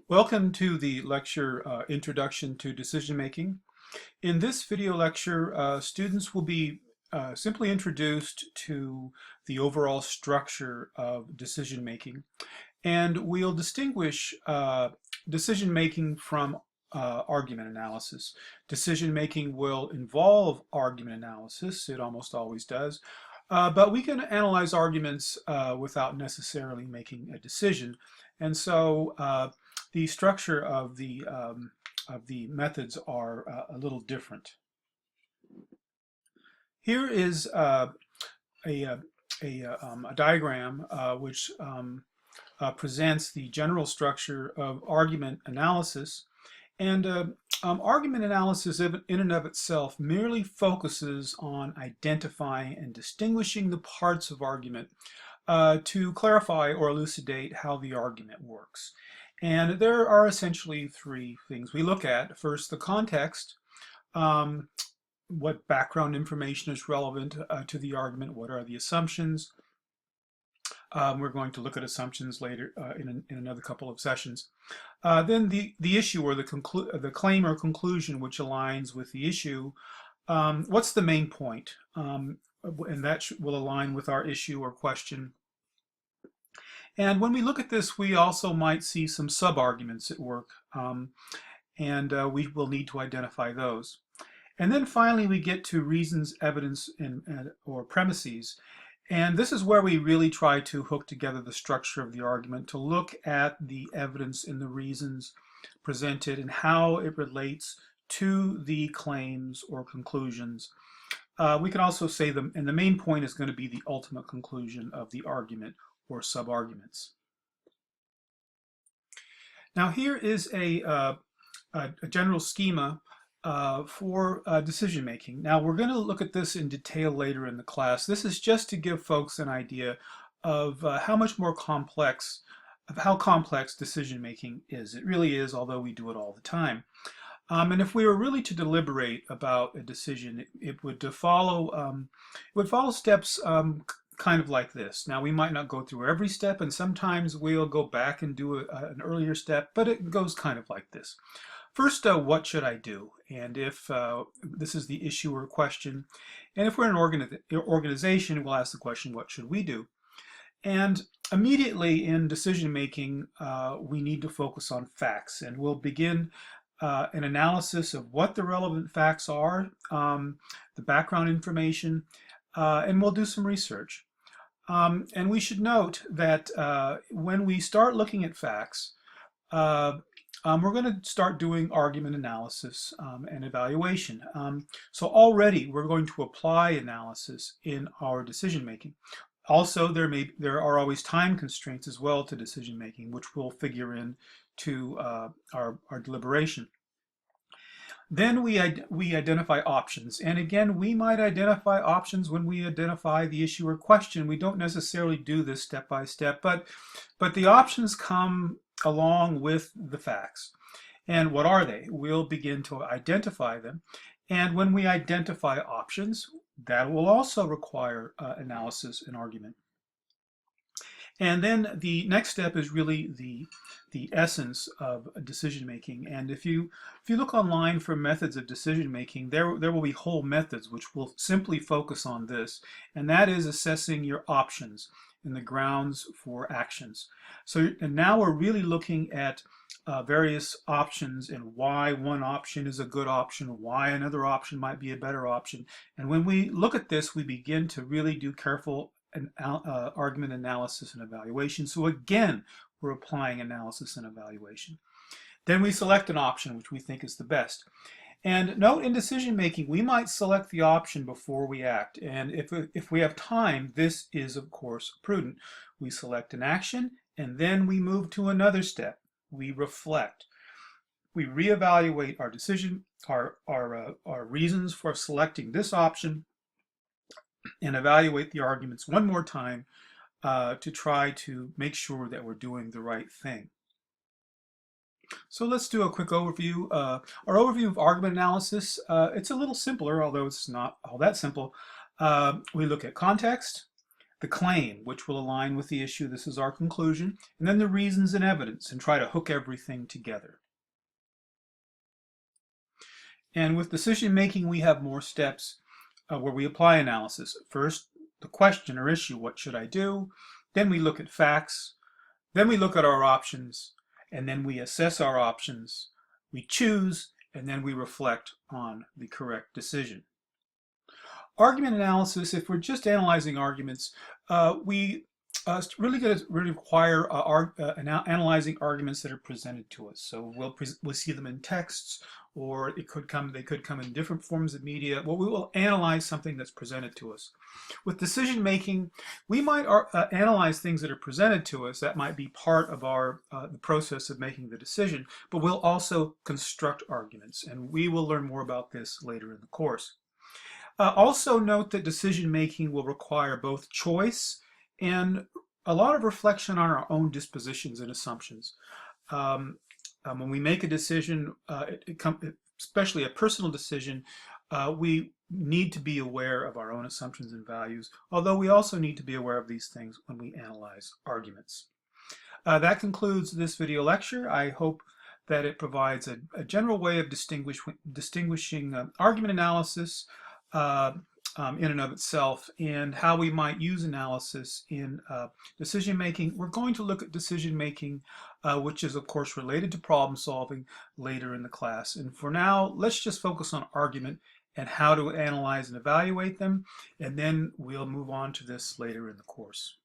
Welcome to the lecture Introduction to Decision Making. In this video lecture, students will be simply introduced to the overall structure of decision making, and we'll distinguish decision making from argument analysis. Decision making will involve argument analysis, it almost always does, but we can analyze arguments without necessarily making a decision. And so the structure of the methods are a little different. Here is a diagram which presents the general structure of argument analysis. And argument analysis in and of itself merely focuses on identifying and distinguishing the parts of argument to clarify or elucidate how the argument works. And there are essentially three things we look at. First, the context. What background information is relevant to the argument? What are the assumptions? We're going to look at assumptions later in another couple of sessions. Then the issue or the claim or conclusion which aligns with the issue. What's the main point? And that will align with our issue or question. And when we look at this, we also might see some sub-arguments at work, and we will need to identify those. And then finally, we get to reasons, evidence, or premises. And this is where we really try to hook together the structure of the argument to look at the evidence and the reasons presented and how it relates to the claims or conclusions. We can also say and the main point is going to be the ultimate conclusion of the argument or sub-arguments. Now here is a general schema for decision making. Now we're going to look at this in detail later in the class. This is just to give folks an idea of how complex decision making is. It really is, although we do it all the time. And if we were really to deliberate about a decision, it would follow steps kind of like this. Now we might not go through every step, and sometimes we'll go back and do an earlier step, but it goes kind of like this. First, what should I do? And if this is the issue or question, and if we're an organization, we'll ask the question, what should we do? And immediately in decision making, we need to focus on facts, and we'll begin an analysis of what the relevant facts are, the background information, and we'll do some research. And we should note that when we start looking at facts, we're going to start doing argument analysis and evaluation. So already we're going to apply analysis in our decision making. Also, there are always time constraints as well to decision making, which will figure in to our deliberation. Then we identify options. And again, we might identify options when we identify the issue or question. We don't necessarily do this step by step, but the options come along with the facts. And what are they? We'll begin to identify them. And when we identify options, that will also require analysis and argument. And then the next step is really the essence of decision making. And if you look online for methods of decision making, there will be whole methods which will simply focus on this, and that is assessing your options and the grounds for actions. And now we're really looking at various options and why one option is a good option, why another option might be a better option. And when we look at this, we begin to really do careful argument analysis and evaluation. So again, we're applying analysis and evaluation. Then we select an option which we think is the best. And note, in decision making, we might select the option before we act. And if we have time, this is of course prudent. We select an action and then we move to another step. We reflect. We reevaluate our decision, our reasons for selecting this option, and evaluate the arguments one more time to try to make sure that we're doing the right thing. So let's do a quick overview. Our overview of argument analysis, it's a little simpler, although it's not all that simple. We look at context, the claim, which will align with the issue. This is our conclusion. And then the reasons and evidence, and try to hook everything together. And with decision making, we have more steps where we apply analysis. First, the question or issue, what should I do? Then we look at facts. Then we look at our options. And then we assess our options. We choose, and then we reflect on the correct decision. Argument analysis, if we're just analyzing arguments, we really going to require analyzing arguments that are presented to us. So we'll see them in texts, or they could come in different forms of media. Well, we will analyze something that's presented to us. With decision making, we might analyze things that are presented to us. That might be part of the process of making the decision, but we'll also construct arguments, and we will learn more about this later in the course. Also note that decision making will require both choice and a lot of reflection on our own dispositions and assumptions. When we make a decision, especially a personal decision, we need to be aware of our own assumptions and values, although we also need to be aware of these things when we analyze arguments. That concludes this video lecture. I hope that it provides a general way of distinguishing argument analysis in and of itself, and how we might use analysis in decision making. We're going to look at decision making, which is of course related to problem solving, later in the class. And for now, let's just focus on argument and how to analyze and evaluate them, and then we'll move on to this later in the course.